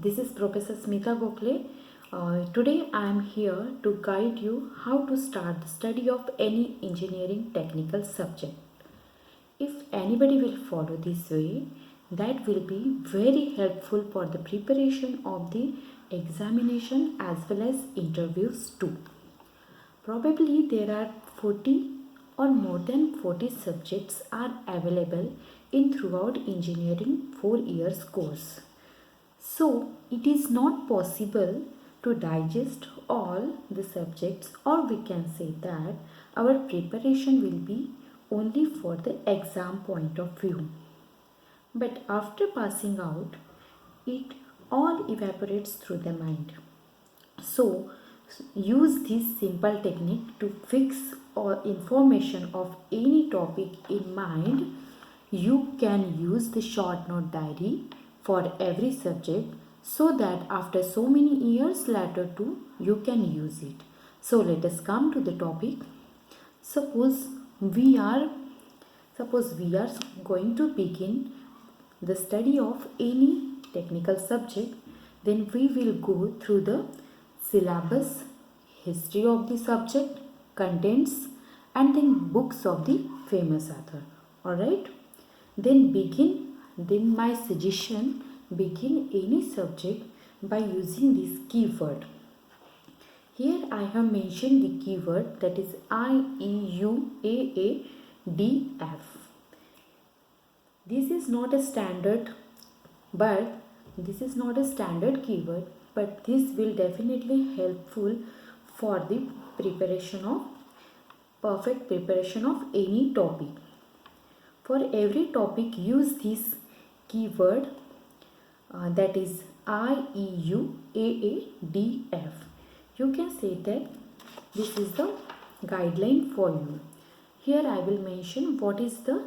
This is Professor Smita Gokhale. Today I am here to guide you how to start the study of any engineering technical subject. If anybody will follow this way, that will be very helpful for the preparation of the examination as well as interviews too. Probably there are 40 or more than 40 subjects are available in throughout engineering 4 years course. So it is not possible to digest all the subjects, or we can say that our preparation will be only for the exam point of view. But after passing out, it all evaporates through the mind. So use this simple technique to fix or information of any topic in mind. You can use the short note diary for every subject so that after so many years later too you can use it. So let us come to the topic. Suppose we are going to begin the study of any technical subject, then we will go through the syllabus, history of the subject, contents, and then books of the famous author. Alright? Then my suggestion, begin any subject by using this keyword. Here I have mentioned the keyword, that is IEUAADF. This is not a standard keyword, but this will definitely helpful for the perfect preparation of any topic. For every topic, use this keyword, that is IEUAADF. You can say that this is the guideline for you. Here I will mention what is the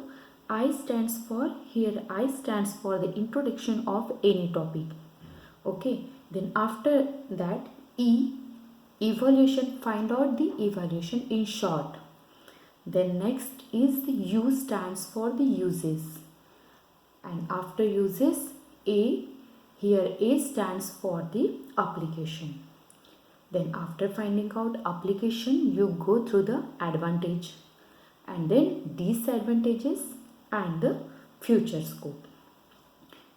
I stands for. Here I stands for the introduction of any topic. Okay, then after that evaluation, find out the evaluation in short. Then next is the U stands for the uses, and after uses here A stands for the application. Then after finding out application, you go through the advantage and then disadvantages and the future scope.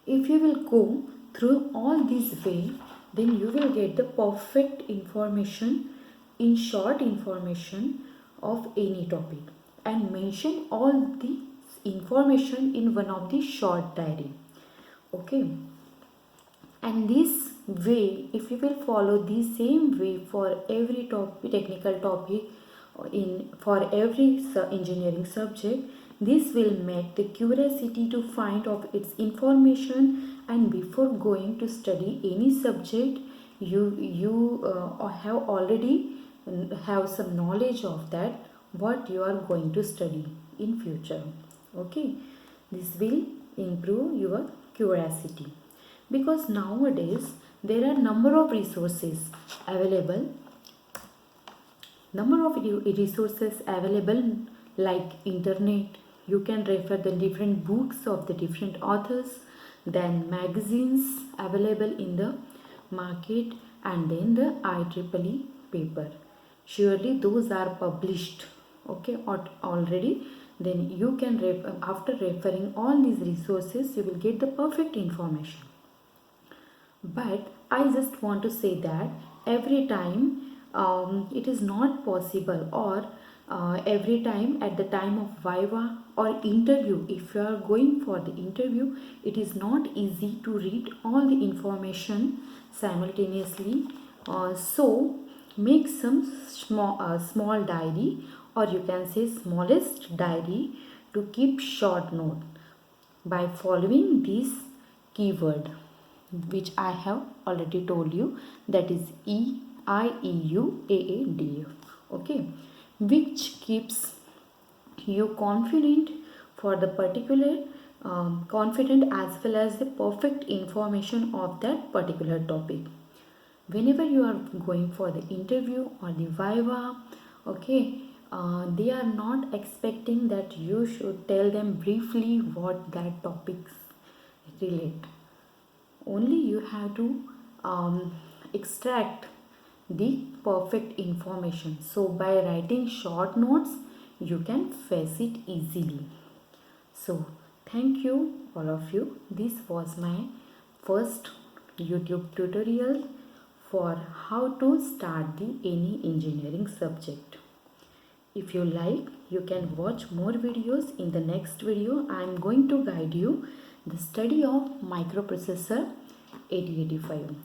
If you will go through all this way, then you will get the perfect information, in short information of any topic, and mention all the information in one of the short diary. Okay, and this way, if you will follow the same way for every technical topic for every engineering subject, this will make the curiosity to find of its information, and before going to study any subject, you have already have some knowledge of that what you are going to study in future. Okay, this will improve your curiosity, because nowadays there are number of resources available like internet. You can refer the different books of the different authors, then magazines available in the market, and then the IEEE paper. Surely those are published, okay, already. Then you can after referring all these resources, you will get the perfect information. But I just want to say that every time it is not possible, or every time at the time of viva or interview, if you are going for the interview, it is not easy to read all the information simultaneously. So make some small diary, or you can say smallest diary, to keep short note by following this keyword which I have already told you, that is IEUAADF. Okay, which keeps you confident for the particular confident as well as the perfect information of that particular topic. Whenever you are going for the interview or the viva, okay, they are not expecting that you should tell them briefly what that topics relate. Only you have to extract the perfect information. So by writing short notes, you can face it easily. So thank you all of you. This was my first YouTube tutorial for how to start the any engineering subject. If you like, you can watch more videos. In the next video, I am going to guide you the study of microprocessor 8085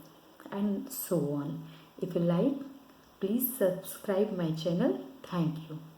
and so on. If you like, please subscribe my channel. Thank you.